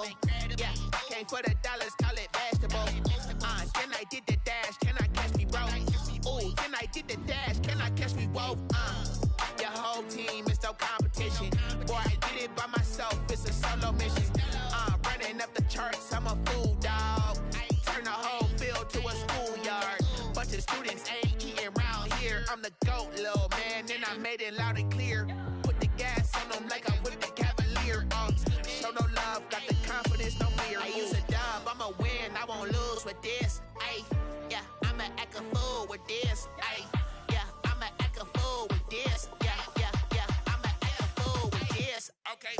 incredible. Yeah, came for the dollars, call it vegetable. Then I did the dash, can I catch me, bro? Ooh, then I did the dash, can I catch me, whoa? Your whole team is no competition. Boy, I did it by myself, it's a solo mission. Running up the charts, I'm a fool, dog. Turn the whole field to a schoolyard. Bunch of students ain't eating round here. I'm the GOAT, little man, and I made it loud and clear. Put the gas on them like I'm with the Cavalier. Show no love, got the confidence, no fear. I use a dub, I'ma win, I won't lose with this. Ay, yeah, I'ma act a fool with this. Ay, yeah, I'ma act a fool with this. Yeah, I'ma act a fool with this. Okay,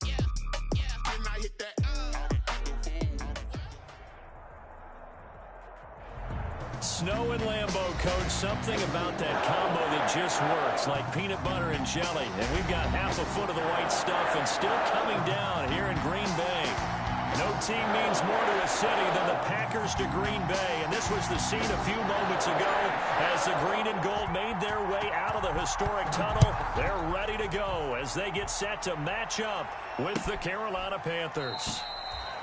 yeah, can I hit that? Snow and Lambeau, Coach. Something about that combo that just works, like peanut butter and jelly. And we've got half a foot of the white stuff and still coming down here in Green Bay. No team means more to a city than the Packers to Green Bay. And this was the scene a few moments ago as the green and gold made their way out of the historic tunnel. They're ready to go as they get set to match up with the Carolina Panthers.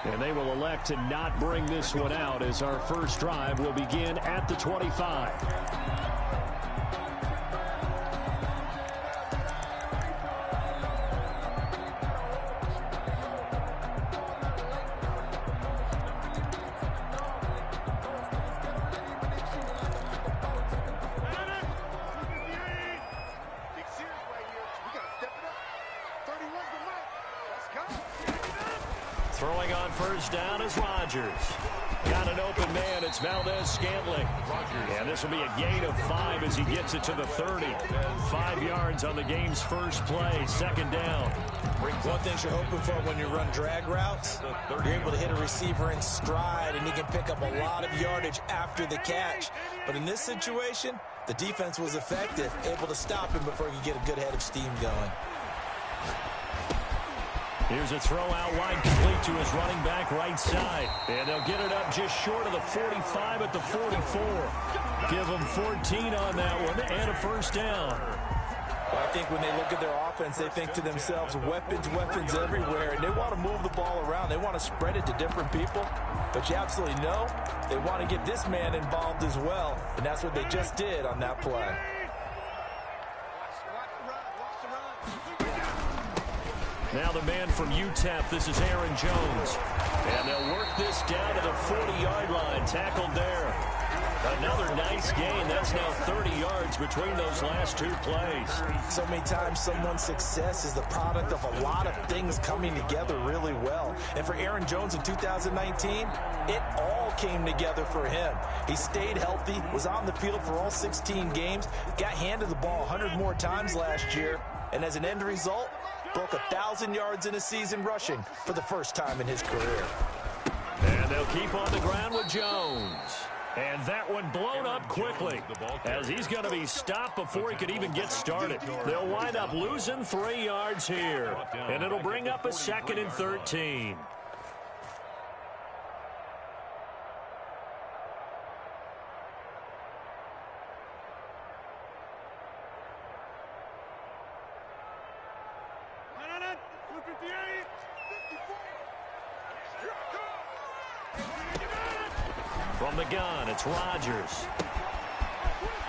And they will elect to not bring this one out as our first drive will begin at the 25. Throwing on first down is Rodgers. Got an open man. It's Valdez-Scantling. And this will be a gain of 5 as he gets it to the 30. 5 yards on the game's first play. Second down. One thing you're hoping for when you run drag routes, you're able to hit a receiver in stride, and he can pick up a lot of yardage after the catch. But in this situation, the defense was effective, able to stop him before he could get a good head of steam going. Here's a throw out wide, complete to his running back right side. And they'll get it up just short of the 45 at the 44. Give them 14 on that one and a first down. Well, I think when they look at their offense, they think to themselves, weapons everywhere. And they want to move the ball around. They want to spread it to different people. But you absolutely know they want to get this man involved as well. And that's what they just did on that play. Now the man from UTEP, this is Aaron Jones. And they'll work this down to the 40-yard line, tackled there. Another nice gain. That's now 30 yards between those last 2 plays. So many times someone's success is the product of a lot of things coming together really well. And for Aaron Jones in 2019, it all came together for him. He stayed healthy, was on the field for all 16 games, got handed the ball 100 more times last year, and as an end result, broke 1,000 yards in a season rushing for the first time in his career. And they'll keep on the ground with Jones. And that one blown up quickly as he's going to be stopped before he could even get started. They'll wind up losing 3 yards here. And it'll bring up a 2nd and 13. From the gun, it's Rodgers.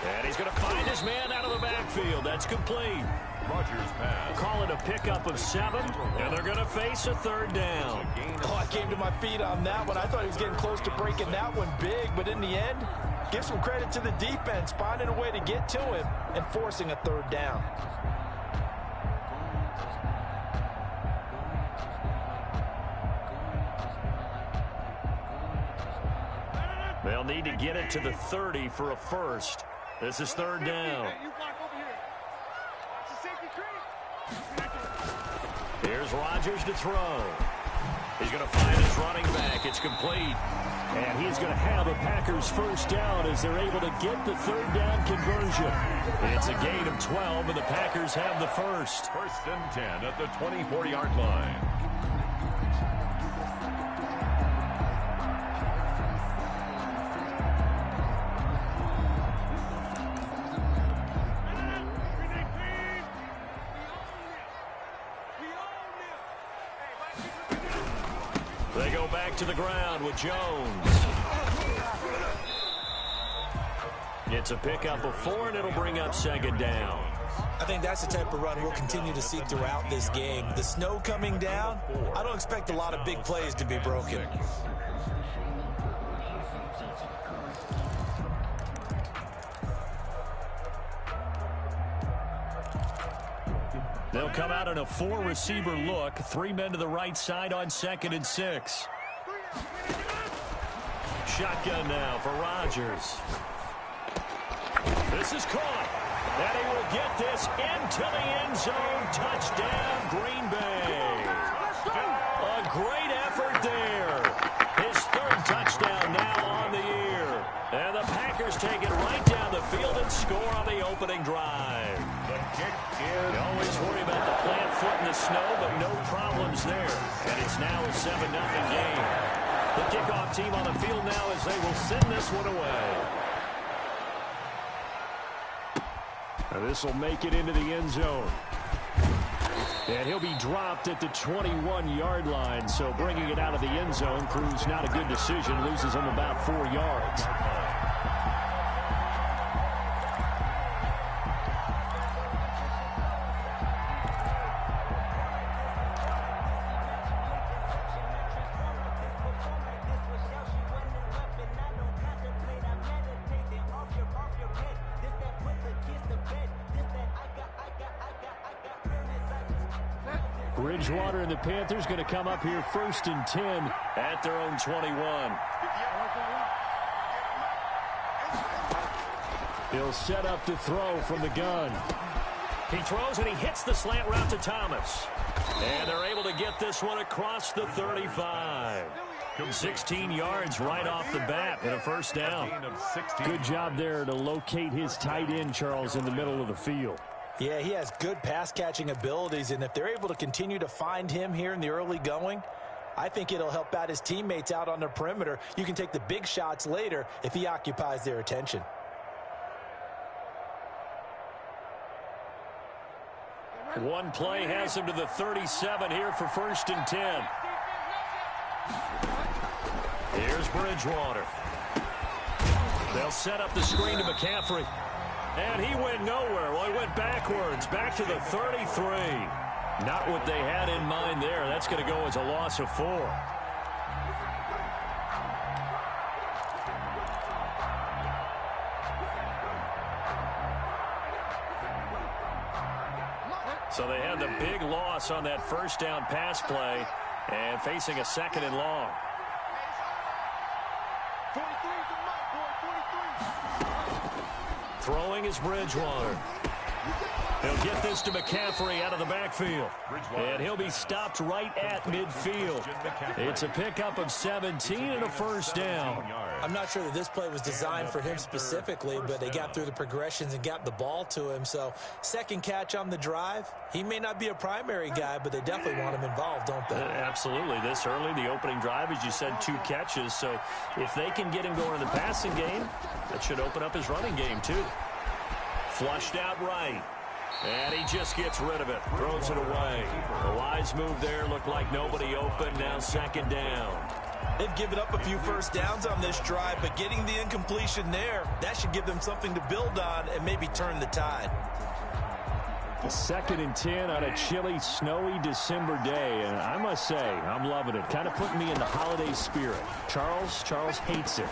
And he's going to find his man out of the backfield. That's complete. Rodgers pass. Call it a pickup of 7, and they're going to face a 3rd down. Oh, I came to my feet on that one. I thought he was getting close to breaking that one big, but in the end, give some credit to the defense, finding a way to get to him and forcing a 3rd down. They'll need to get it to the 30 for a first. This is 3rd down. Here's Rodgers to throw. He's going to find his running back. It's complete. And he's going to have a Packers first down as they're able to get the 3rd down conversion. It's a gain of 12, and the Packers have the first. 1st and 10 at the 24-yard line. They go back to the ground with Jones. It's a pickup of 4, and it'll bring up second down. I think that's the type of run we'll continue to see throughout this game. The snow coming down, I don't expect a lot of big plays to be broken. They'll come out in a 4-receiver look. 3 men to the right side on 2nd and 6. Shotgun now for Rodgers. This is caught. And he will get this into the end zone. Touchdown, Green Bay. A great effort there. His 3rd touchdown now on the year. And the Packers take it right down the field and score on the opening drive. You always worry about the plant foot in the snow, but no problems there. And it's now a 7-0 game. The kickoff team on the field now as they will send this one away. This will make it into the end zone. And he'll be dropped at the 21-yard line. So bringing it out of the end zone proves not a good decision. Loses him about 4 yards. Bridgewater and the Panthers going to come up here 1st and 10 at their own 21. He'll set up to throw from the gun. He throws and he hits the slant route to Thomas. And they're able to get this one across the 35. 16 yards right off the bat and a 1st down. Good job there to locate his tight end, Charles, in the middle of the field. Yeah, he has good pass-catching abilities, and if they're able to continue to find him here in the early going, I think it'll help out his teammates out on the perimeter. You can take the big shots later if he occupies their attention. One play has him to the 37 here for 1st and 10. Here's Bridgewater. They'll set up the screen to McCaffrey. And he went nowhere. Well, he went backwards, back to the 33. Not what they had in mind there. That's going to go as a loss of 4. So they had the big loss on that 1st down pass play and facing a 2nd and long. Throwing is Bridgewater. He'll get this to McCaffrey out of the backfield. And he'll be stopped right at midfield. It's a pickup of 17 and a 1st down. I'm not sure that this play was designed for him specifically, but they got through the progressions and got the ball to him. So 2nd catch on the drive. He may not be a primary guy, but they definitely want him involved, don't they? Absolutely. This early, the opening drive, as you said, 2 catches. So if they can get him going in the passing game, that should open up his running game too. Flushed out right. And he just gets rid of it. Throws it away. A wise move there. Looked like nobody open. Now 2nd down. They've given up a few 1st downs on this drive, but getting the incompletion there, that should give them something to build on and maybe turn the tide. 2nd and 10 on a chilly, snowy December day. And I must say, I'm loving it. Kind of putting me in the holiday spirit. Charles hates it.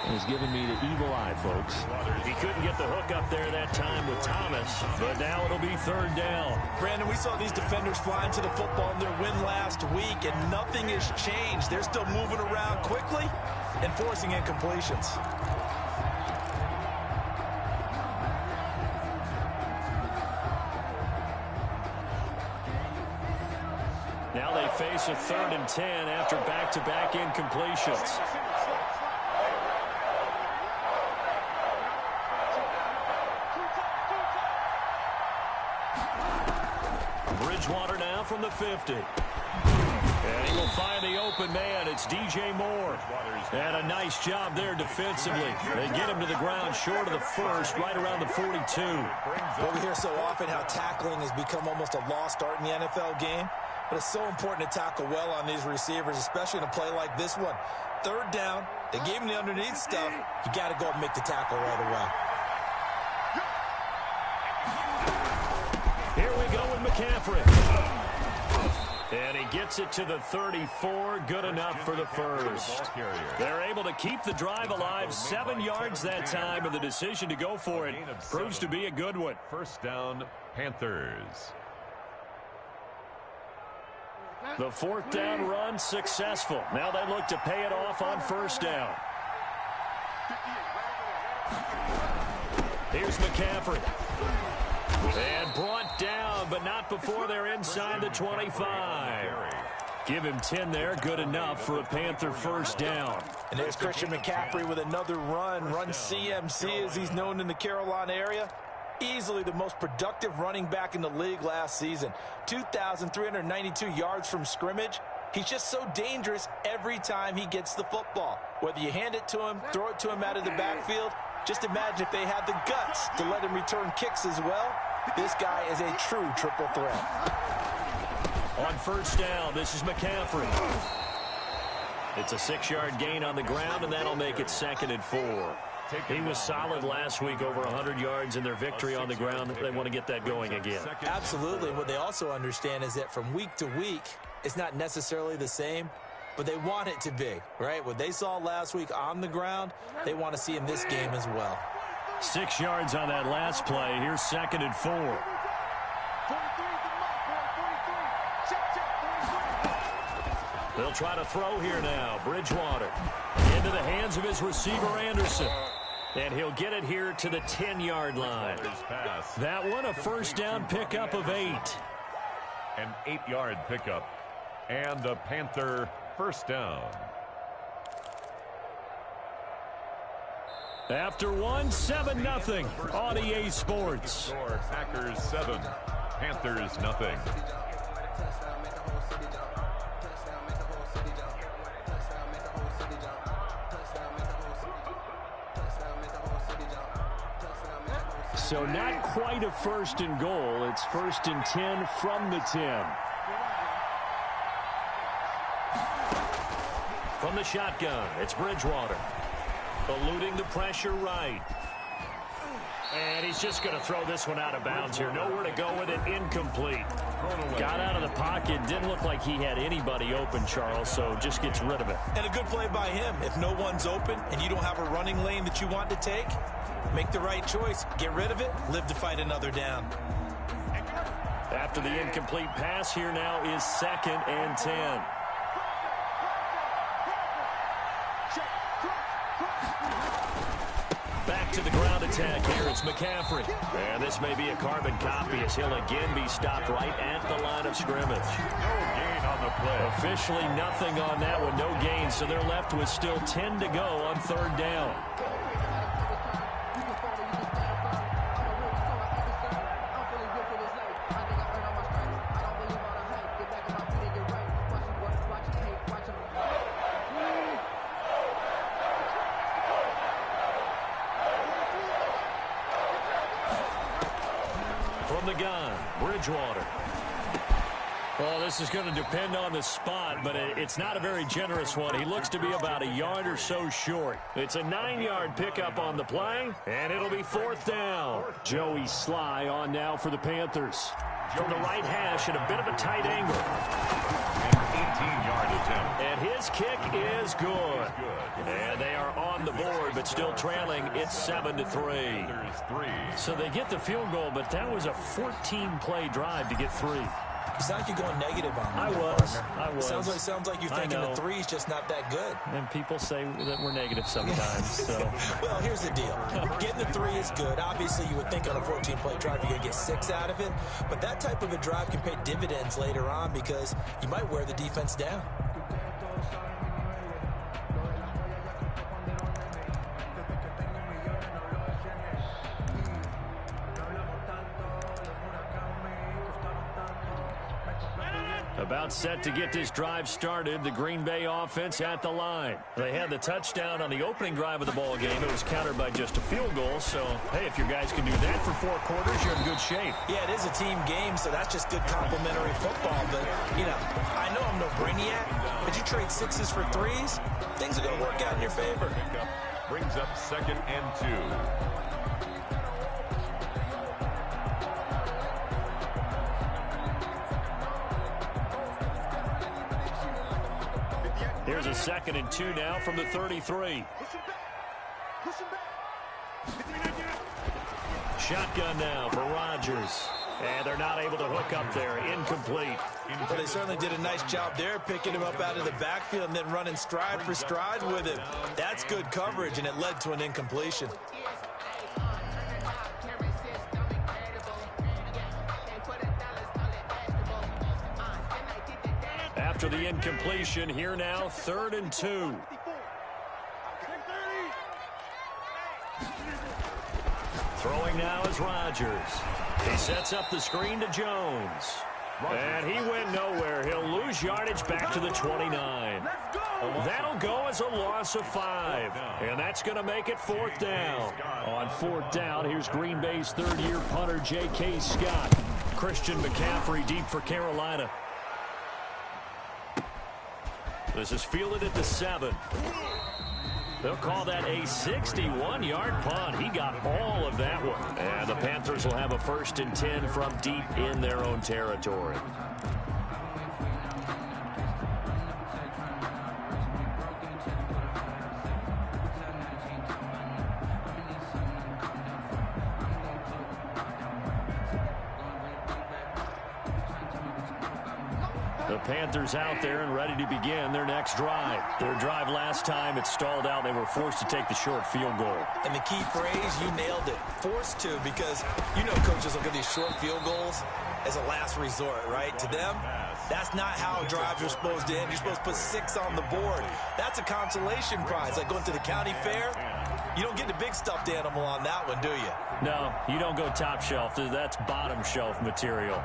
And he's giving me the evil eye, folks. He couldn't get the hook up there that time with Thomas, but now it'll be 3rd down. Brandon, we saw these defenders flying to the football in their win last week, and nothing has changed. They're still moving around quickly and forcing incompletions. Now they face a 3rd and 10 after back-to-back incompletions. Bridgewater now from the 50. And he will find the open man. It's DJ Moore. And a nice job there defensively. They get him to the ground short of the 1st, right around the 42. Well, we hear so often how tackling has become almost a lost art in the NFL game. But it's so important to tackle well on these receivers, especially in a play like this one. Third down, they gave him the underneath stuff. You got to go and make the tackle right away. Here we go with McCaffrey. And he gets it to the 34. Good enough for the first. They're able to keep the drive alive. 7 yards that time, and the decision to go for it proves to be a good one. First down, Panthers. The fourth down run successful. Now they look to pay it off on first down. Here's McCaffrey. And brought down, but not before they're inside the 25. Give him 10 there. Good enough for a Panther first down. And there's Christian McCaffrey with another run CMC as he's known in the Carolina area. Easily the most productive running back in the league last season. 2,392 yards from scrimmage. He's just so dangerous every time he gets the football. Whether you hand it to him, throw it to him out of the backfield, just imagine if they had the guts to let him return kicks as well. This guy is a true triple threat. On first down, this is McCaffrey. It's a 6-yard gain on the ground, and that'll make it 2nd and 4. He was solid last week, over 100 yards in their victory on the ground. They want to get that going again. Absolutely. What they also understand is that from week to week, it's not necessarily the same, but they want it to be, right? What they saw last week on the ground, they want to see in this game as well. 6 yards on that last play. Here's 2nd and 4. They'll try to throw here now. Bridgewater into the hands of his receiver, Anderson. And he'll get it here to the 10-yard line. That one a first down pickup of 8. An 8-yard pickup. And a Panther first down. After 7-0 on EA Sports. Packers 7, Panthers nothing. So not quite a 1st and goal. It's 1st and 10 from the 10. From the shotgun, it's Bridgewater. Eluding the pressure right. And he's just going to throw this one out of bounds here. Nowhere to go with it. Incomplete. Got out of the pocket. Didn't look like he had anybody open, Charles, so just gets rid of it. And a good play by him. If no one's open and you don't have a running lane that you want to take, make the right choice. Get rid of it. Live to fight another down. After the incomplete pass, here now is 2nd and 10. Back to the ground attack here. It's McCaffrey. And this may be a carbon copy as he'll again be stopped right at the line of scrimmage. No gain on the play. Officially nothing on that one. No gain. So they're left with still 10 to go on 3rd down. From the gun, Bridgewater. Well, this is going to depend on the spot, but it's not a very generous one. He looks to be about a yard or so short. It's a 9-yard pickup on the play, and it'll be 4th down. Joey Sly on now for the Panthers. From the right hash at a bit of a tight angle. An 18-yard attempt. And his kick is good. And they are on the board, but still trailing. It's 7-3. So they get the field goal, but that was a 14-play drive to get 3. It's not like you're going negative on me. I was. Sounds like you're thinking the 3's just not that good. And people say that we're negative sometimes. So. Well, here's the deal. Getting the 3 is good. Obviously, you would think on a 14-play drive you're going to get 6 out of it. But that type of a drive can pay dividends later on because you might wear the defense down. About set to get this drive started. The Green Bay offense at the line. They had the touchdown on the opening drive of the ball game. It was countered by just a field goal. So, hey, if your guys can do that for 4 quarters, you're in good shape. Yeah, it is a team game, so that's just good complimentary football. But, you know, I know I'm no brainiac, but you trade 6s for 3s, things are going to work out in your favor. Brings up 2nd and 2. Here's a 2nd and 2 now from the 33. Shotgun now for Rodgers. And they're not able to hook up there. Incomplete. Well, they certainly did a nice job there, picking him up out of the backfield and then running stride for stride with him. That's good coverage, and it led to an incompletion. After the incompletion, here now, 3rd and 2. Throwing now is Rodgers. He sets up the screen to Jones. And he went nowhere. He'll lose yardage back to the 29. That'll go as a loss of 5. And that's going to make it 4th down. On 4th down, here's Green Bay's 3rd-year punter, J.K. Scott. Christian McCaffrey deep for Carolina. This is fielded at the 7. They'll call that a 61-yard punt. He got all of that one. And the Panthers will have a 1st and 10 from deep in their own territory. The Panthers out there and ready to begin their next drive. Their drive last time, it stalled out. They were forced to take the short field goal. And the key phrase, you nailed it, forced to, because you know coaches look at these short field goals as a last resort, right? To them, that's not how drives are supposed to end. You're supposed to put 6 on the board. That's a consolation prize, like going to the county fair. You don't get the big stuffed animal on that one, do you? No, you don't go top shelf. That's bottom shelf material.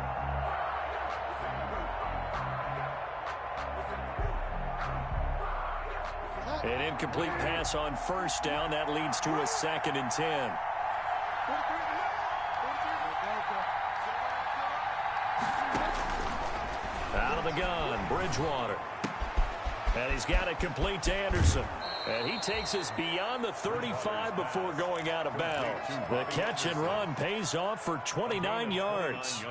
An incomplete pass on 1st down. That leads to a 2nd and 10. Out of the gun, Bridgewater. And he's got it complete to Anderson. And he takes us beyond the 35 before going out of bounds. The catch and run pays off for 29 yards.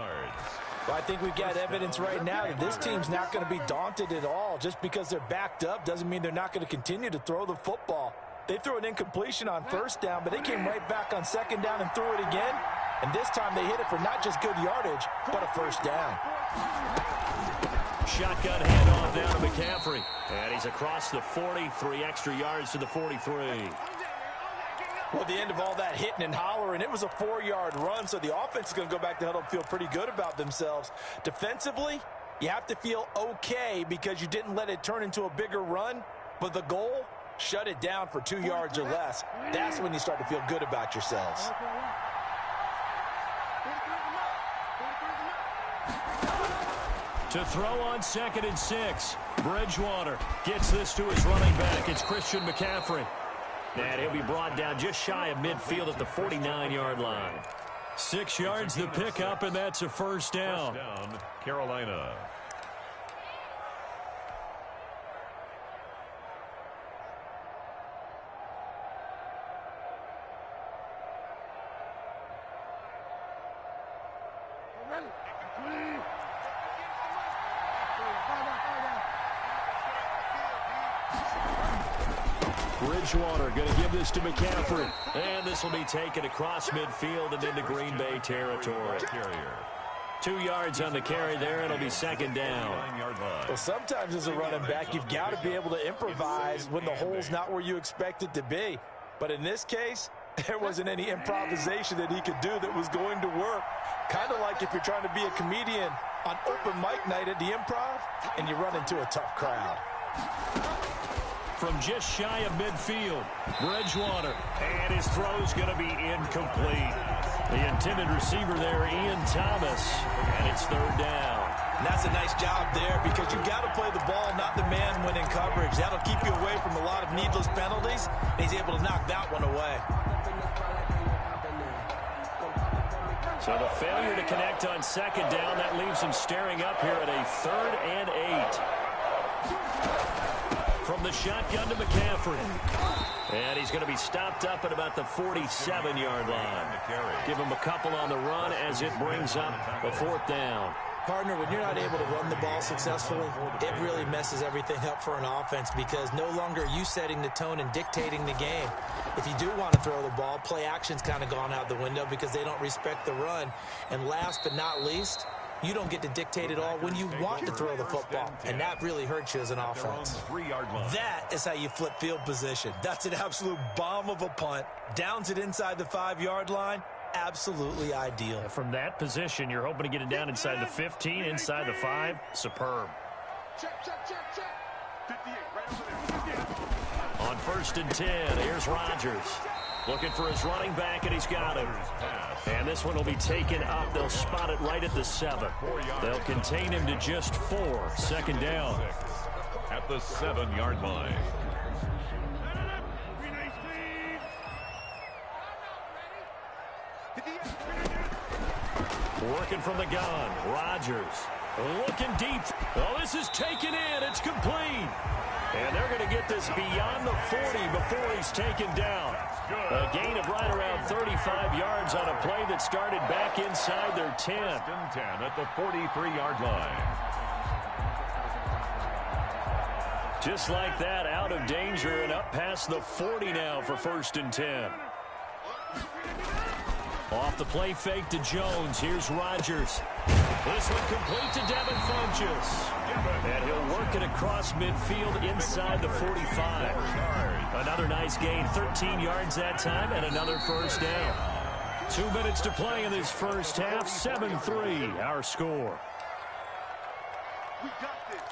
Well, I think we've got evidence right now that this team's not going to be daunted at all. Just because they're backed up doesn't mean they're not going to continue to throw the football. They threw an incompletion on 1st down, but they came right back on 2nd down and threw it again. And this time they hit it for not just good yardage, but a 1st down. Shotgun handoff down to McCaffrey. And he's across the 40, 3 extra yards to the 43. Well, at the end of all that hitting and hollering, it was a 4-yard run, so the offense is going to go back to huddle and feel pretty good about themselves. Defensively, you have to feel okay because you didn't let it turn into a bigger run, but the goal, shut it down for 2 yards or less. That's when you start to feel good about yourselves. To throw on 2nd and 6, Bridgewater gets this to his running back. It's Christian McCaffrey. And he'll be brought down just shy of midfield at the 49-yard line. 6 yards the pickup, and that's a 1st down. 1st down, Carolina. Bridgewater going to give this to McCaffrey. And this will be taken across midfield and into Green Bay territory. 2 yards on the carry there. It'll be 2nd down. Well, sometimes as a running back, you've got to be able to improvise when the hole's not where you expect it to be. But in this case, there wasn't any improvisation that he could do that was going to work. Kind of like if you're trying to be a comedian on open mic night at the Improv and you run into a tough crowd. From just shy of midfield, Bridgewater, and his throw's going to be incomplete. The intended receiver there, Ian Thomas, and it's 3rd down. And that's a nice job there because you've got to play the ball, not the man when in coverage. That'll keep you away from a lot of needless penalties, and he's able to knock that one away. So the failure to connect on second down, that leaves him staring up here at a 3rd and 8. From the shotgun to McCaffrey. And he's going to be stopped up at about the 47-yard line. Give him a couple on the run as it brings up a 4th down. Partner, when you're not able to run the ball successfully, it really messes everything up for an offense because no longer are you setting the tone and dictating the game. If you do want to throw the ball, play action's kind of gone out the window because they don't respect the run. And last but not least, you don't get to dictate it all when you want to throw the football. And that really hurts you as an offense. That is how you flip field position. That's an absolute bomb of a punt. Downs it inside the 5-yard line. Absolutely ideal. From that position, you're hoping to get it down inside the 15, inside the 5. Superb. On 1st and 10, here's Rodgers. Looking for his running back, and he's got him. And this one will be taken up. They'll spot it right at the 7. They'll contain him to just 4. 2nd down. At the 7-yard line. Working from the gun. Rodgers looking deep. Oh, this is taken in. It's complete. And they're going to get this beyond the 40 before he's taken down. A gain of right around 35 yards on a play that started back inside their 10. 10 at the 43-yard line. Just like that, out of danger and up past the 40 now for 1st and 10. Off the play fake to Jones. Here's Rodgers. This one complete to Devin Funchess. And he'll work it across midfield inside the 45. Another nice gain. 13 yards that time and another 1st down. 2 minutes to play in this first half. 7-3 our score. We got this.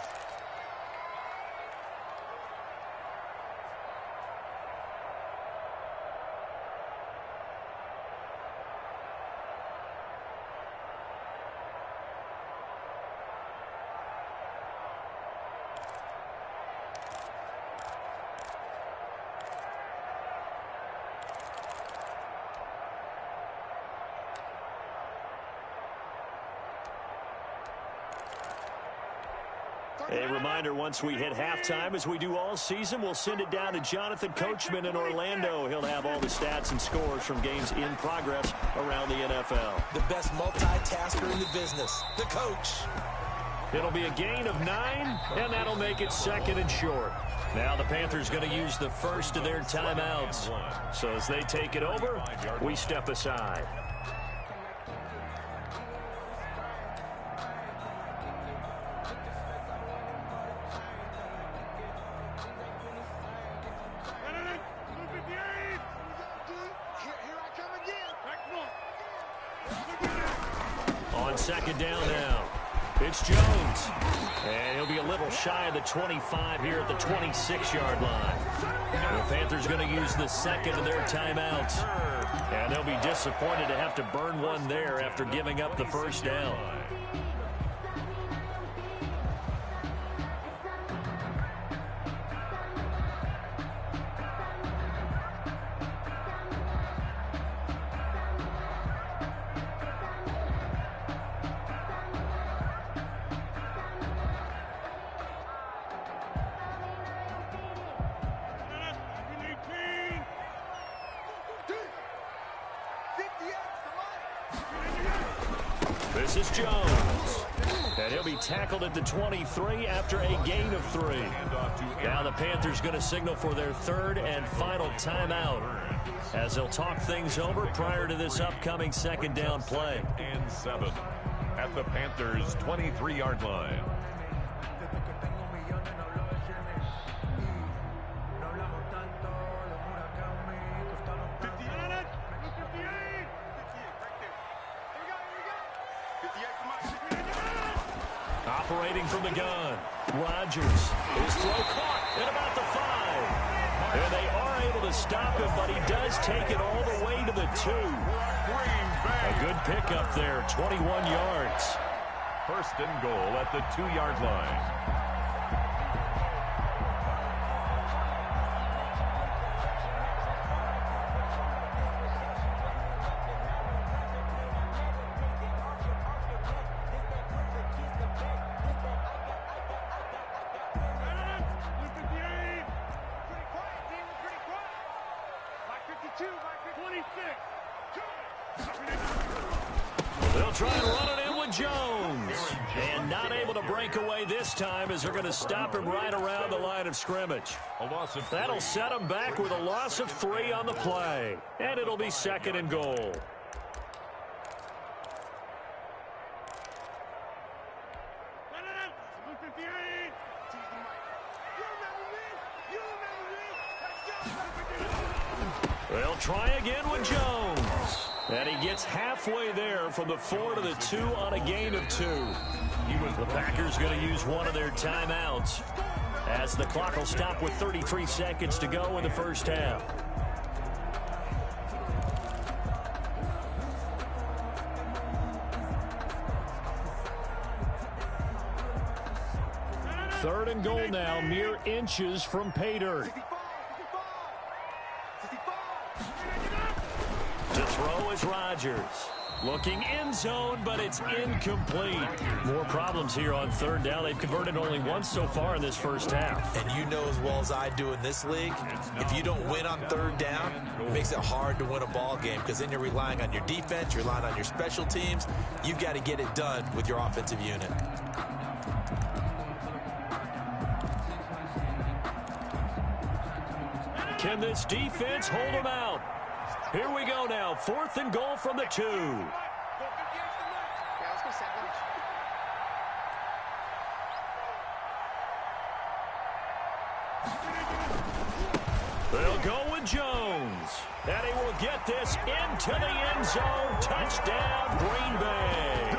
A reminder, once we hit halftime, as we do all season, we'll send it down to Jonathan Coachman in Orlando. He'll have all the stats and scores from games in progress around the NFL. The best multitasker in the business, the coach. It'll be a gain of 9, and that'll make it 2nd and short. Now the Panthers going to use the first of their timeouts. So as they take it over, we step aside. On 2nd down now, it's Jones. And he'll be a little shy of the 25 here at the 26-yard line. The Panthers going to use the 2nd of their timeouts. And they'll be disappointed to have to burn one there after giving up the 1st down. This is Jones. And he'll be tackled at the 23 after a gain of 3. Now the Panthers going to signal for their 3rd and final timeout as they'll talk things over prior to this upcoming 2nd down play. And 7 at the Panthers' 23-yard line. Operating from the gun, Rodgers. His throw caught at about the 5. And they are able to stop him, but he does take it all the way to the 2. A good pickup there, 21 yards. First and goal at the 2-yard line. They'll try and run it in with Jones. And not able to break away this time as they're going to stop him right around the line of scrimmage. That'll set him back with a loss of 3 on the play. And it'll be second and goal. They'll try again with Jones. And he gets halfway there from the 4 to the 2 on a gain of 2. The Packers going to use one of their timeouts as the clock will stop with 33 seconds to go in the first half. Third and goal now, mere inches from pay dirt. To throw is Rodgers. Looking end zone, but it's incomplete. More problems here on third down. They've converted only once so far in this first half. And you know as well as I do in this league, if you don't win on third down, it makes it hard to win a ball game because then you're relying on your defense, you're relying on your special teams. You've got to get it done with your offensive unit. Can this defense hold them out? Here we go now. 4th and goal from the 2. They'll go with Jones. And he will get this into the end zone. Touchdown, Green Bay.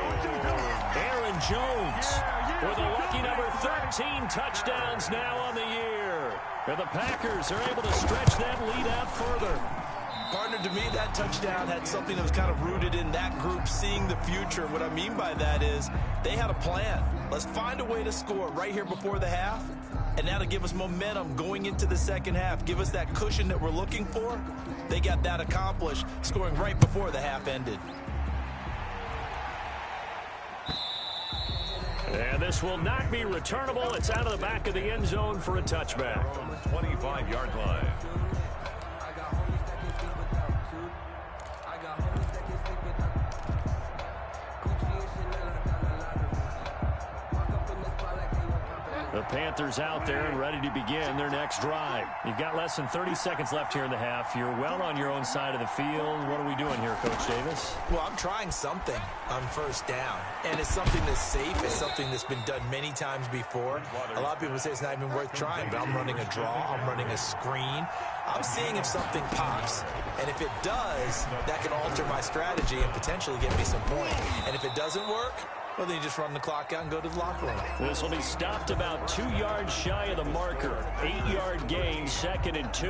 Aaron Jones with a lucky number 13 touchdowns now on the year. And the Packers are able to stretch that lead out further. Partner, to me, that touchdown had something that was kind of rooted in that group seeing the future. What I mean by that is they had a plan. Let's find a way to score right here before the half, and that'll give us momentum going into the second half, give us that cushion that we're looking for. They got that accomplished, scoring right before the half ended. And this will not be returnable. It's out of the back of the end zone for a touchback. 25-yard line. The Panthers out there and ready to begin their next drive. You've got less than 30 seconds left here in the half. You're well on your own side of the field. What are we doing here, Coach Davis? Well, I'm trying something on first down, and it's something that's safe. It's something that's been done many times before. A lot of people say it's not even worth trying, but I'm running a draw. I'm running a screen. I'm seeing if something pops, and if it does, that can alter my strategy and potentially get me some points. And if it doesn't work, well, then you just run the clock out and go to the locker room. This will be stopped about 2 yards shy of the marker. 8-yard gain, 2nd and 2.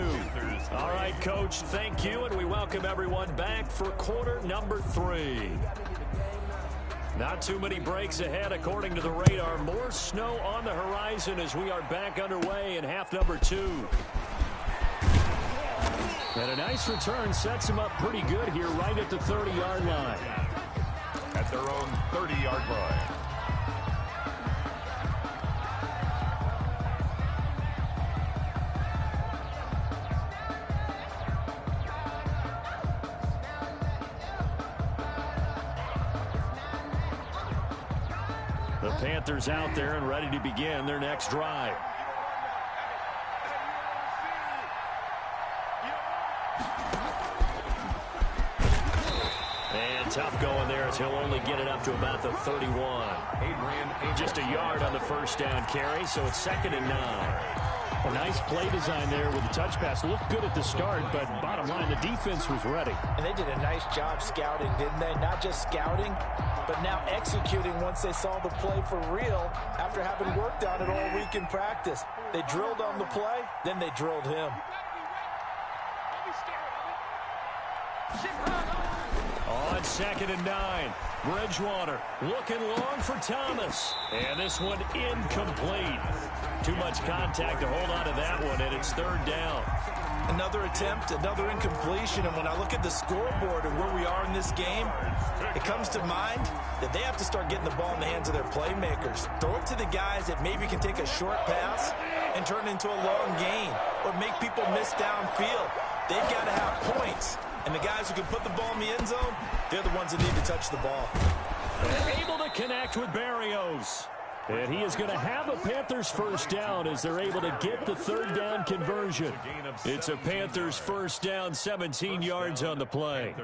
All right, Coach, thank you, and we welcome everyone back for quarter number 3. Not too many breaks ahead, according to the radar. More snow on the horizon as we are back underway in half number 2. And a nice return sets him up pretty good here right at the 30-yard line. At their own 30-yard line. The Panthers out there and ready to begin their next drive. Tough going there as he'll only get it up to about the 31. Just a yard on the first down carry, so it's 2nd and 9. A nice play design there with the touch pass. Looked good at the start, but bottom line, the defense was ready. And they did a nice job scouting, didn't they? Not just scouting, but now executing once they saw the play for real after having worked on it all week in practice. They drilled on the play, then they drilled him. On 2nd and 9, Bridgewater looking long for Thomas. And this one incomplete. Too much contact to hold on to that one, and it's 3rd down. Another attempt, another incompletion, and when I look at the scoreboard and where we are in this game, it comes to mind that they have to start getting the ball in the hands of their playmakers. Throw it to the guys that maybe can take a short pass and turn it into a long gain or make people miss downfield. They've got to have points, and the guys who can put the ball in the end zone, they're the ones that need to touch the ball. They're able to connect with Berrios. And he is going to have a Panthers first down as they're able to get the 3rd down conversion. It's a Panthers first down, 17 yards on the play.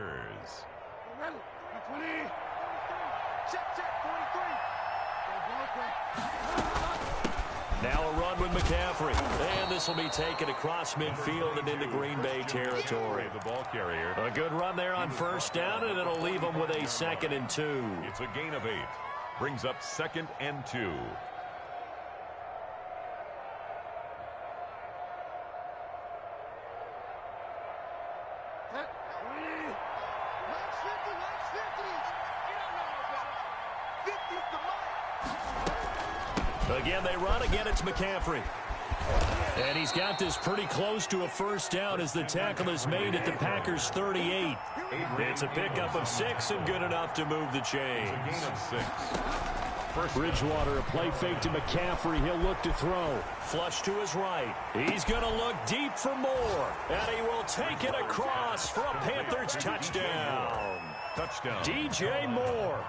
Now a run with McCaffrey. And this will be taken across midfield and into Green Bay territory. The ball carrier. A good run there on first down, and it'll leave them with a 2nd and 2. It's a gain of 8. Brings up 2nd and 2. Again, they run. Again, it's McCaffrey. And he's got this pretty close to a first down as the tackle is made at the Packers' 38. It's a pickup of 6 and good enough to move the chains. Gain of 6. Bridgewater, a play fake to McCaffrey. He'll look to throw. Flush to his right. He's going to look deep for more. And he will take it across for a Panthers touchdown. Touchdown. DJ Moore.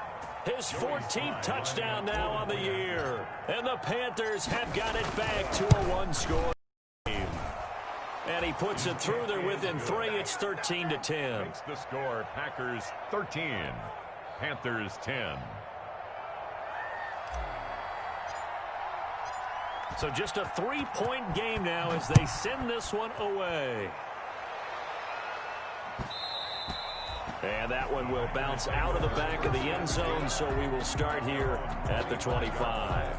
His 14th touchdown now on the year. And the Panthers have got it back to a 1-score game. And he puts it through there within 3. It's 13-10. Makes the score Packers 13. Panthers 10. So just a 3-point game now as they send this one away. And that one will bounce out of the back of the end zone, so we will start here at the 25.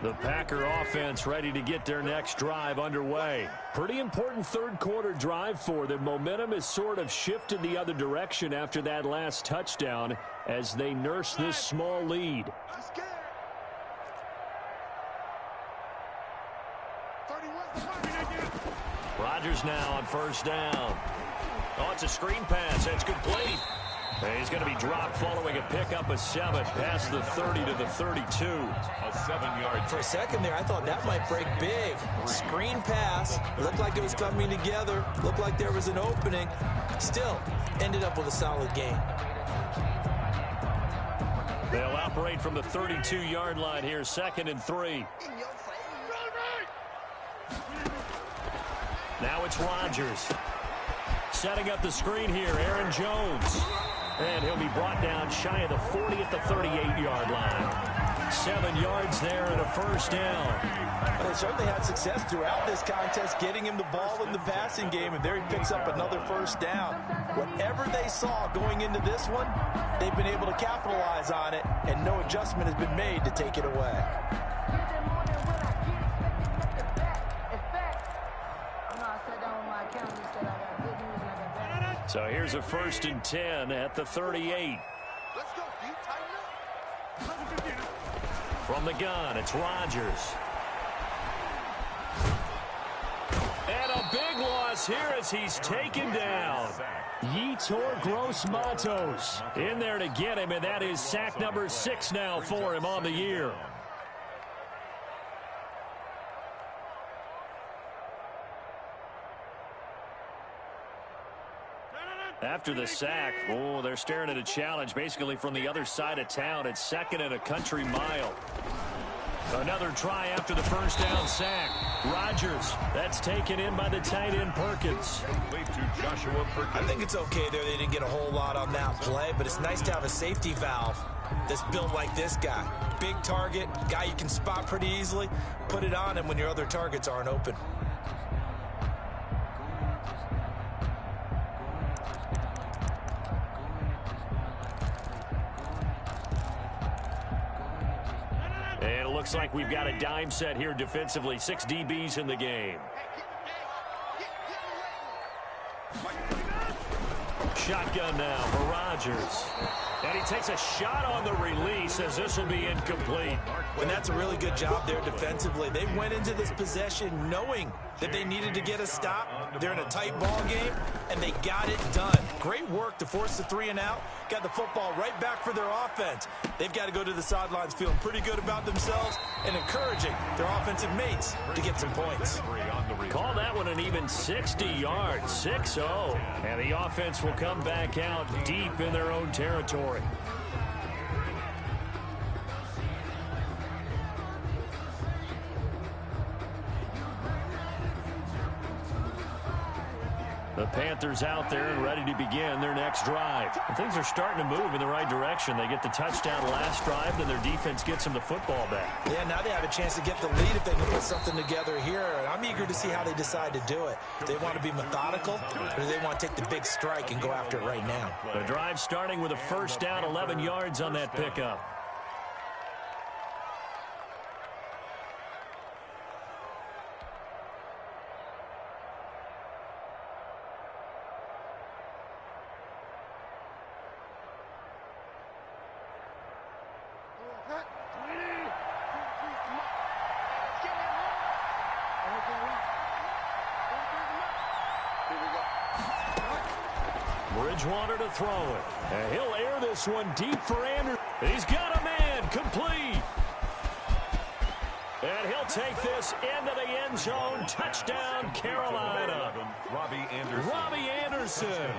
The Packer offense ready to get their next drive underway. Pretty important 3rd quarter drive for them. Momentum has sort of shifted the other direction after that last touchdown as they nurse this small lead. Rodgers now on first down. Oh, it's a screen pass. That's complete. And he's going to be dropped following a pickup of 7 past the 30 to the 32. A 7-yard. For a second there, I thought that might break big. Screen pass. Looked like it was coming together. Looked like there was an opening. Still, ended up with a solid game. They'll operate from the 32-yard line here, 2nd and 3. Now it's Rodgers. Setting up the screen here, Aaron Jones. And he'll be brought down shy of the 40 at the 38-yard line. 7 yards there and a first down. Well, they certainly had success throughout this contest getting him the ball in the passing game, and there he picks up another first down. Whatever they saw going into this one, they've been able to capitalize on it, and no adjustment has been made to take it away. So here's a 1st and 10 at the 38. Let's go, D. Tighten up. From the gun, it's Rodgers. And a big loss here as he's taken down. Yetur Gross-Matos in there to get him, and that is sack number 6 now for him on the year. After the sack, oh, they're staring at a challenge basically from the other side of town. It's 2nd and a country mile. Another try after the first down sack. Rodgers, that's taken in by the tight end Perkins. To Joshua Perkins. I think it's okay there. They didn't get a whole lot on that play, but it's nice to have a safety valve that's built like this guy. Big target, guy you can spot pretty easily. Put it on him when your other targets aren't open. Looks like we've got a dime set here defensively. 6 DBs in the game. Shotgun now for Rodgers. And he takes a shot on the release as this will be incomplete. And that's a really good job there defensively. They went into this possession knowing that they needed to get a stop. They're in a tight ball game, and they got it done. Great work to force the 3 and out. Got the football right back for their offense. They've got to go to the sidelines feeling pretty good about themselves and encouraging their offensive mates to get some points. Call that one an even 60 yards, 6-0. And the offense will come back out deep in their own territory. The Panthers out there and ready to begin their next drive. And things are starting to move in the right direction. They get the touchdown last drive, then their defense gets them the football back. Yeah, now they have a chance to get the lead if they can put something together here. And I'm eager to see how they decide to do it. Do they want to be methodical, or do they want to take the big strike and go after it right now? The drive starting with a first down, 11 yards on that pickup. Bridgewater to throw it. And he'll air this one deep for Anderson. He's got a man complete. And he'll take this into the end zone. Touchdown, Carolina. Robbie Anderson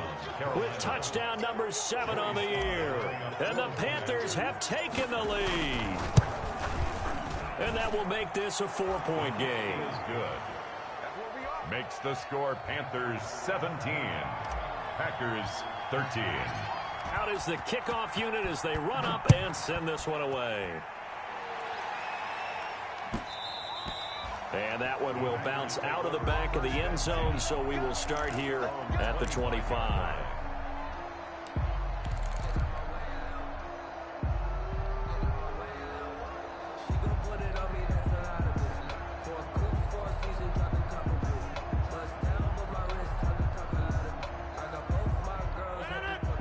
with touchdown number 7 on the year. And the Panthers have taken the lead. And that will make this a 4-point game. Good. Makes the score Panthers 17. Packers 13. Out is the kickoff unit as they run up and send this one away. And that one will bounce out of the back of the end zone, so we will start here at the 25.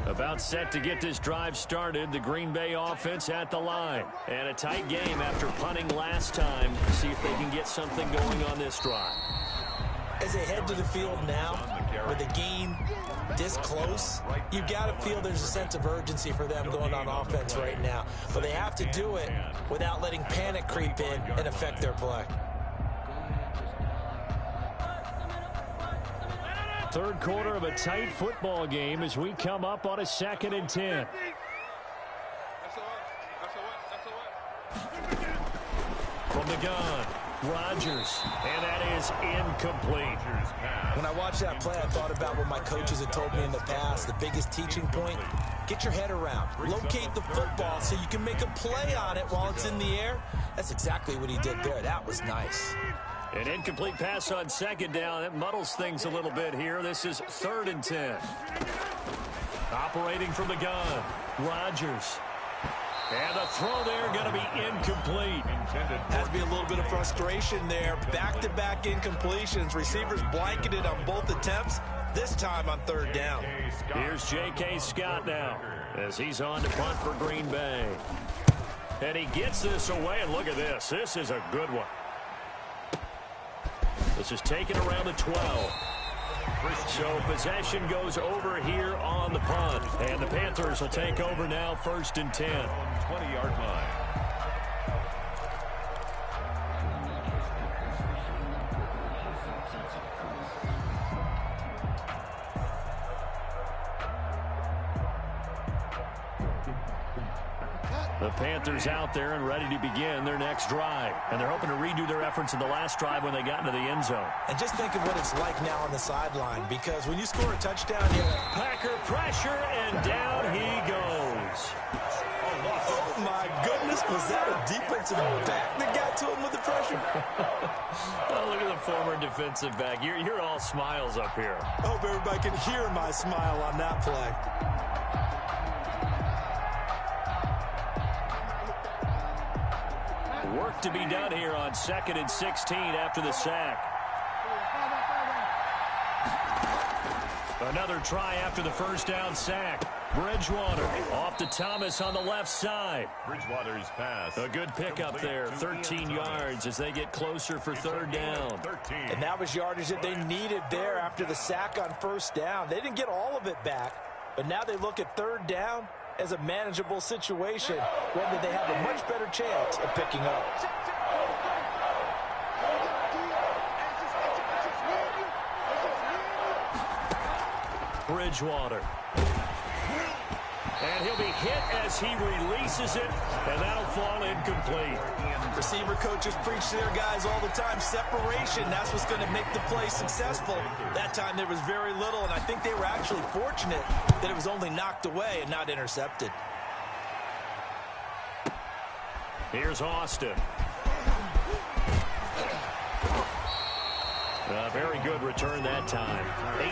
About set to get this drive started. The Green Bay offense at the line. And a tight game after punting last time. See if they can get something going on this drive. As they head to the field now, with the game this close, you've got to feel there's a sense of urgency for them going on offense right now. But they have to do it without letting panic creep in and affect their play. Third quarter of a tight football game as we come up on a 2nd and 10. From the gun, Rodgers, and that is incomplete. When I watched that play, I thought about what my coaches had told me in the past. The biggest teaching point, get your head around. Locate the football so you can make a play on it while it's in the air. That's exactly what he did there. That was nice. An incomplete pass on 2nd down. It muddles things a little bit here. This is 3rd and 10. Operating from the gun, Rodgers. And the throw there going to be incomplete. Has to be a little bit of frustration there. Back-to-back incompletions. Receivers blanketed on both attempts, this time on 3rd down. Here's J.K. Scott now as he's on to punt for Green Bay. And he gets this away, and look at this. This is a good one. This is taken around the 12. So possession goes over here on the punt. And the Panthers will take over now, 1st and 10. 20-yard line. The Panthers out there and ready to begin their next drive. And they're hoping to redo their efforts in the last drive when they got into the end zone. And just think of what it's like now on the sideline, because when you score a touchdown, Packer pressure, and down he goes. oh my goodness, was that a defensive back that got to him with the pressure? Oh, look at the former defensive back. You're all smiles up here. I hope everybody can hear my smile on that play. Work to be done here on 2nd and 16 after the sack. Another try after the first down sack. Bridgewater off to Thomas on the left side. Bridgewater's pass. A good pickup there, 13 yards as they get closer for 3rd down. And that was yardage that they needed there after the sack on 1st down. They didn't get all of it back, but now they look at 3rd down as a manageable situation, one that they have a much better chance of picking up. Bridgewater. And he'll be hit as he releases it, and that'll fall incomplete. Receiver coaches preach to their guys all the time. Separation, that's what's going to make the play successful. That time there was very little, and I think they were actually fortunate that it was only knocked away and not intercepted. Here's Austin. A very good return that time.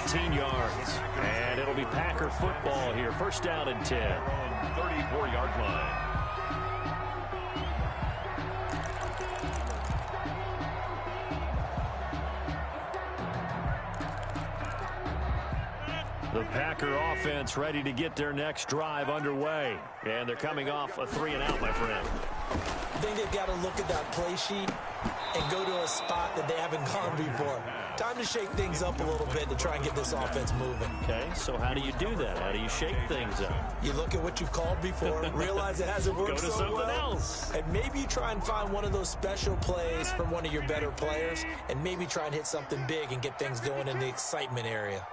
18 yards. And it'll be Packer football here. 1st down and 10. 34-yard line. The Packer offense ready to get their next drive underway. And they're coming off a 3-and-out, my friend. I think they've got to look at that play sheet and go to a spot that they haven't gone before. Time to shake things up a little bit to try and get this offense moving. Okay, so how do you do that? How do you shake things up? You look at what you've called before, realize it hasn't worked Go to so something well, else. and maybe you try and find one of those special plays from one of your better players, and maybe try and hit something big and get things going in the excitement area.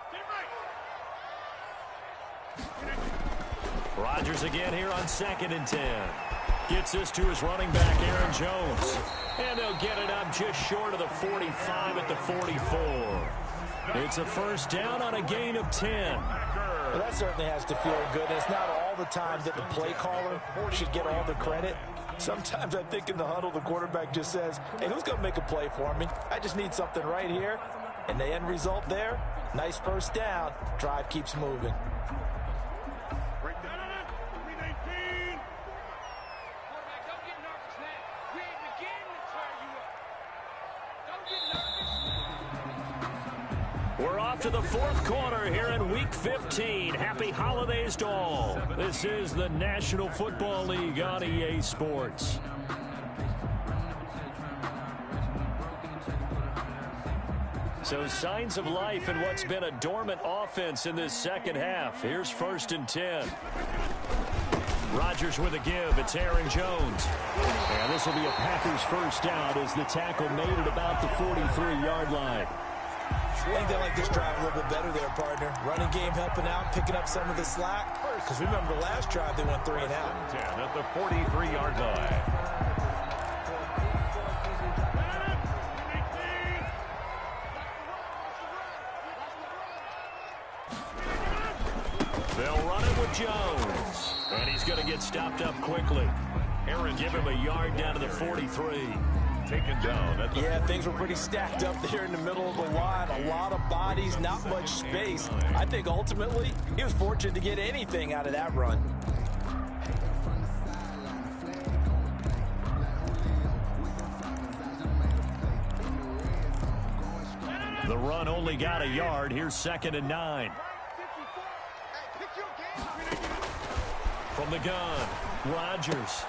Rodgers again here on 2nd and 10. Gets this to his running back, Aaron Jones. And they'll get it up just short of the 45 at the 44. It's a 1st down on a gain of 10. Well, that certainly has to feel good. And it's not all the time that the play caller should get all the credit. Sometimes I think in the huddle, the quarterback just says, hey, who's going to make a play for me? I just need something right here. And the end result there, nice 1st down. Drive keeps moving. We're off to the 4th quarter here in Week 15. Happy holidays to all. This is the National Football League on EA Sports. So signs of life in what's been a dormant offense in this 2nd half. Here's 1st and 10. Rodgers with a give. It's Aaron Jones. And this will be a Packers 1st down as the tackle made it about the 43-yard line. I think they like this drive a little bit better there, partner. Running game helping out, picking up some of the slack. Because remember, the last drive they went 3-and-out. 10 at the 43-yard line. They'll run it with Jones. And he's going to get stopped up quickly. Aaron, give him a yard down to the 43. Taken down. Yeah, things were pretty stacked up there in the middle of the line. A lot of bodies, not much space. I think ultimately he was fortunate to get anything out of that run. The run only got a yard. Here's 2nd and 9. From the gun, Rodgers.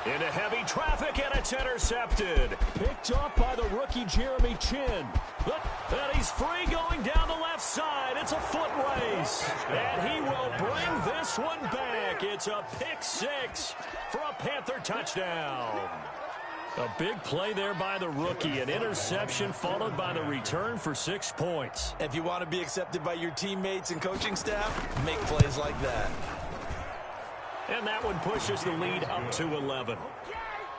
Into heavy traffic, and it's intercepted. Picked up by the rookie Jeremy Chin. And he's free going down the left side. It's a foot race. And he will bring this one back. It's a pick 6 for a Panther touchdown. A big play there by the rookie. An interception followed by the return for 6 points. If you want to be accepted by your teammates and coaching staff, make plays like that. And that one pushes the lead up to 11.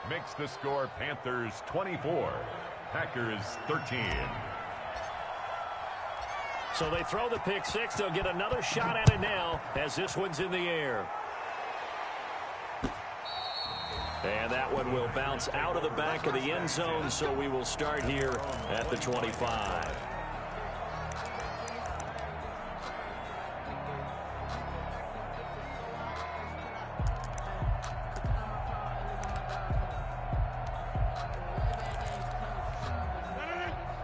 Makes the score Panthers 24, Packers 13. So they throw the pick 6. They'll get another shot at it now as this one's in the air. And that one will bounce out of the back of the end zone, so we will start here at the 25.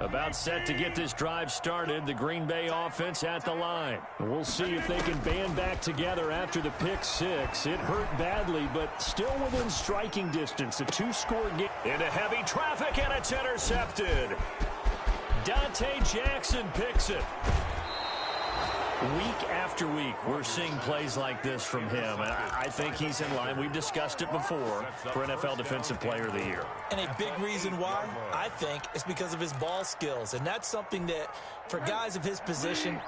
About set to get this drive started. The Green Bay offense at the line. We'll see if they can band back together after the pick six. It hurt badly, but still within striking distance. A two-score game. Into heavy traffic, and it's intercepted. Dante Jackson picks it. Week after week, we're seeing plays like this from him. I think he's in line. We've discussed it before for NFL Defensive Player of the Year. And a big reason why, I think, is because of his ball skills. And that's something that, for guys of his position,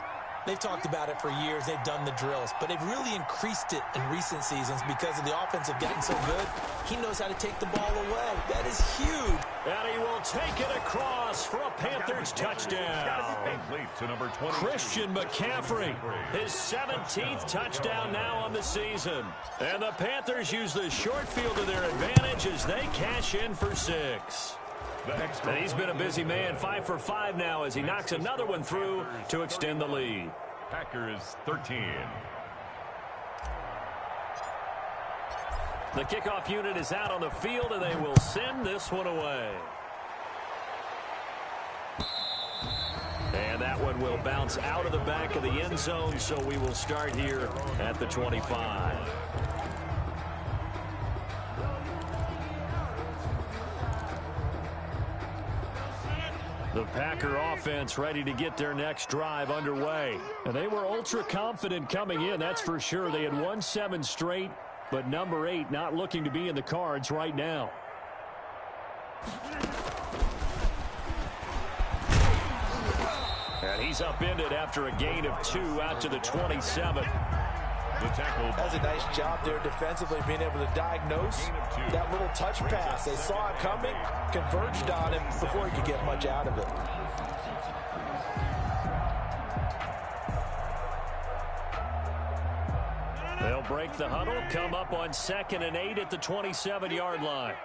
they've talked about it for years. They've done the drills. But they've really increased it in recent seasons because of the offense have gotten so good. He knows how to take the ball away. That is huge. And he will take it across for a Panthers touchdown. To number 20. Christian McCaffrey, his 17th touchdown now on the season. And the Panthers use the short field to their advantage as they cash in for 6. And he's been a busy man, 5 for 5 now as he knocks another one through to extend the lead. Packers 13. The kickoff unit is out on the field, and they will send this one away. And that one will bounce out of the back of the end zone, so we will start here at the 25. The Packer offense ready to get their next drive underway. And they were ultra confident coming in, that's for sure. They had won 7 straight, but number 8 not looking to be in the cards right now. And he's upended after a gain of 2 out to the 27. The tackle. That's a nice job there defensively, being able to diagnose that little touch pass. They saw it coming, converged on him before he could get much out of it. They'll break the huddle, come up on 2nd and 8 at the 27-yard line.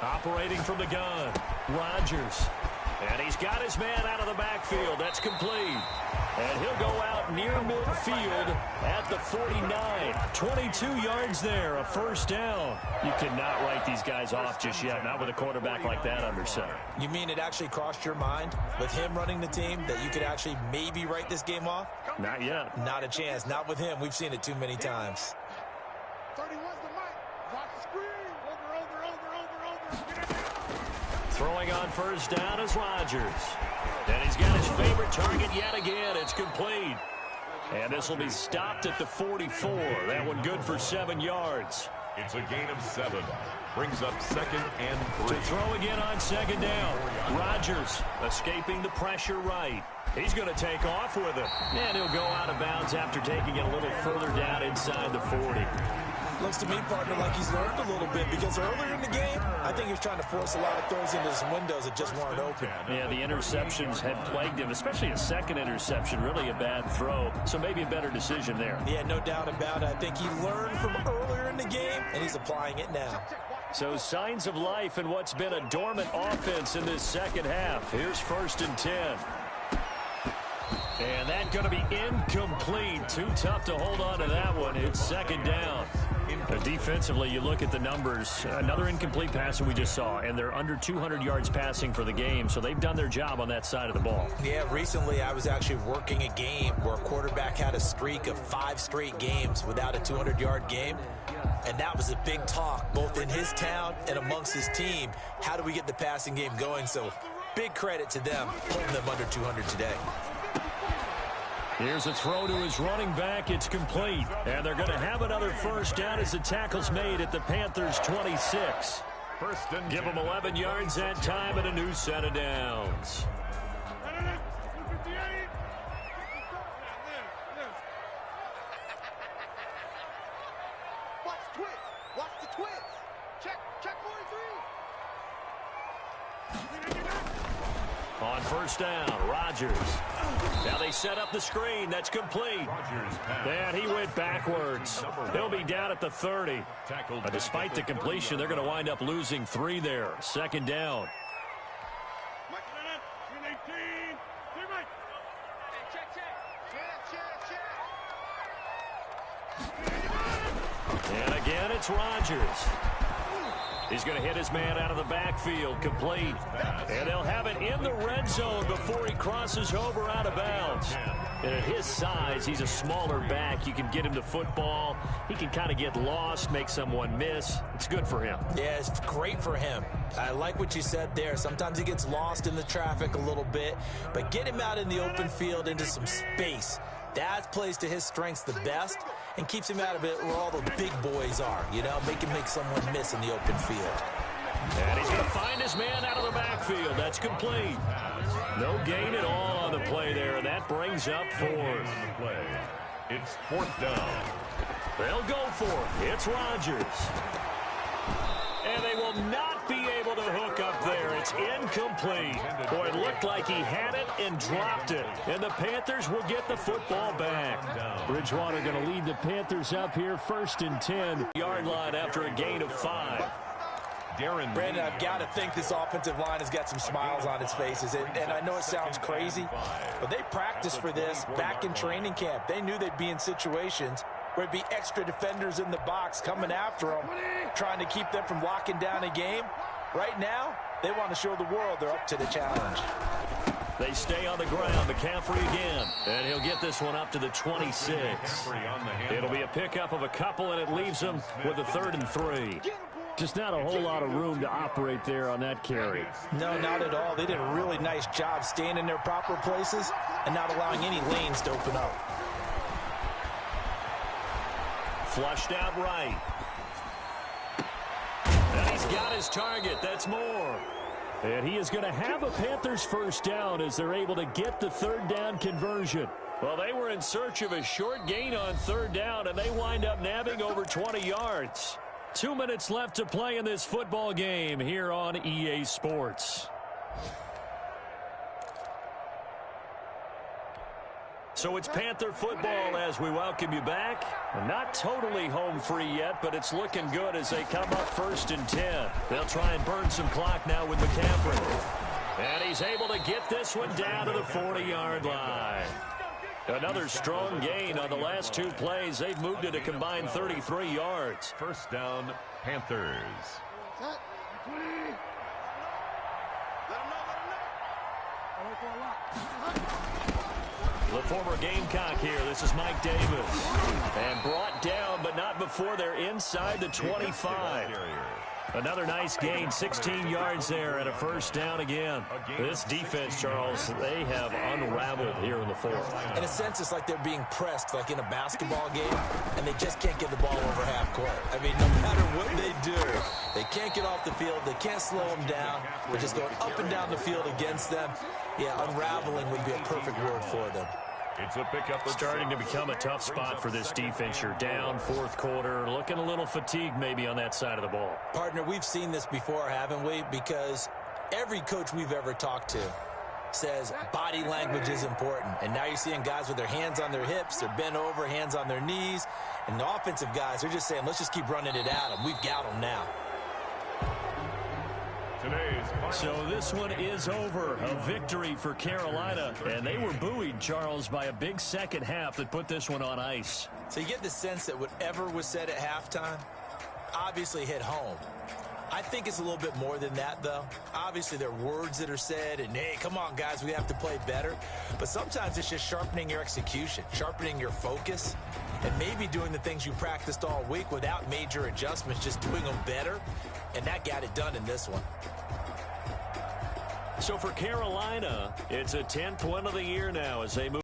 Operating from the gun, Rodgers. And he's got his man out of the backfield. That's complete. And he'll go out near midfield at the 49. 22 yards there, a first down. You cannot write these guys off just yet, not with a quarterback like that under center. You mean it actually crossed your mind with him running the team that you could actually maybe write this game off? Not yet. Not a chance. Not with him. We've seen it too many times. 31's the mic. Watch the screen. Over. Throwing on first down is Rodgers. And he's got his favorite target yet again. It's complete. And this will be stopped at the 44. That one good for 7 yards. It's a gain of 7. Brings up 2nd and 3. To throw again on 2nd down. Rodgers escaping the pressure right. He's going to take off with it. And he'll go out of bounds after taking it a little further down inside the 40. Looks to me, partner, like he's learned a little bit because earlier in the game, I think he was trying to force a lot of throws into some windows that just weren't open. Yeah, the interceptions had plagued him, especially a second interception, really a bad throw. So maybe a better decision there. Yeah, no doubt about it. I think he learned from earlier in the game, and he's applying it now. So signs of life in what's been a dormant offense in this second half. Here's 1st and 10. And that's going to be incomplete. Too tough to hold on to that one. It's 2nd down. Defensively, you look at the numbers. Another incomplete pass that we just saw, and they're under 200 yards passing for the game, so they've done their job on that side of the ball. Yeah, recently I was actually working a game where a quarterback had a streak of 5 straight games without a 200-yard game, and that was a big talk, both in his town and amongst his team. How do we get the passing game going? So big credit to them, holding them under 200 today. Here's a throw to his running back. It's complete. And they're going to have another first down as the tackle's made at the Panthers' 26. Give them 11 yards that time and a new set of downs. Watch the twist. Check 43. On first down, Rodgers. Now they set up the screen. That's complete. And he went backwards. He'll be down at the 30. But despite the completion, they're going to wind up losing 3 there. 2nd down. And again, it's Rodgers. He's going to hit his man out of the backfield, complete. And they'll have it in the red zone before he crosses over out of bounds. And at his size, he's a smaller back. You can get him to football. He can kind of get lost, make someone miss. It's good for him. Yeah, it's great for him. I like what you said there. Sometimes he gets lost in the traffic a little bit, but get him out in the open field into some space. That plays to his strengths the best and keeps him out of it where all the big boys are, you know, make someone miss in the open field. And he's going to find his man out of the backfield. That's complete. No gain at all on the play there, and that brings up fourth. It's fourth down. They'll go for it. It's Rodgers. And they will not be able to hook up there. It's incomplete. Boy, it looked like he had it and dropped it. And the Panthers will get the football back. Bridgewater going to lead the Panthers up here, 1st and 10. Yard line after a gain of 5. Brandon, I've got to think this offensive line has got some smiles on its faces. And I know it sounds crazy, but they practiced for this back in training camp. They knew they'd be in situations where it'd be extra defenders in the box coming after them, trying to keep them from locking down a game. Right now, they want to show the world they're up to the challenge. They stay on the ground. McCaffrey again. And he'll get this one up to the 26. It'll be a pickup of a couple, and it leaves them with a 3rd and 3. Just not a whole lot of room to operate there on that carry. No, not at all. They did a really nice job staying in their proper places and not allowing any lanes to open up. Flushed out right. And he's got his target. That's more. And he is going to have a Panthers first down as they're able to get the 3rd down conversion. Well, they were in search of a short gain on 3rd down, and they wind up nabbing over 20 yards. 2 minutes left to play in this football game here on EA Sports. So it's Panther football as we welcome you back. Not totally home free yet, but it's looking good as they come up 1st and 10. They'll try and burn some clock now with McCaffrey. And he's able to get this one down to the 40-yard line. Another strong gain on the last 2 plays. They've moved it a combined 33 yards. First down, Panthers. The former Gamecock here. This is Mike Davis. And brought down, but not before they're inside the 25. Another nice gain, 16 yards there, and a first down again. This defense, Charles, they have unraveled here in the 4th. In a sense, it's like they're being pressed, like in a basketball game, and they just can't get the ball over half court. I mean, no matter what they do, they can't get off the field. They can't slow them down. They're just going up and down the field against them. Yeah, unraveling would be a perfect word for them. It's a pickup. Starting to become a tough spot for this defense. You're down 4th quarter, looking a little fatigued maybe on that side of the ball. Partner, we've seen this before, haven't we? Because every coach we've ever talked to says body language is important. And now you're seeing guys with their hands on their hips, they're bent over, hands on their knees. And the offensive guys, they're just saying, let's just keep running it at them. We've got them now. So this one is over. A victory for Carolina. And they were buoyed, Charles, by a big second half that put this one on ice. So you get the sense that whatever was said at halftime obviously hit home. I think it's a little bit more than that, though. Obviously, there are words that are said, and, hey, come on, guys, we have to play better. But sometimes it's just sharpening your execution, sharpening your focus, and maybe doing the things you practiced all week without major adjustments, just doing them better. And that got it done in this one. So for Carolina, it's a 10th win of the year now as they move.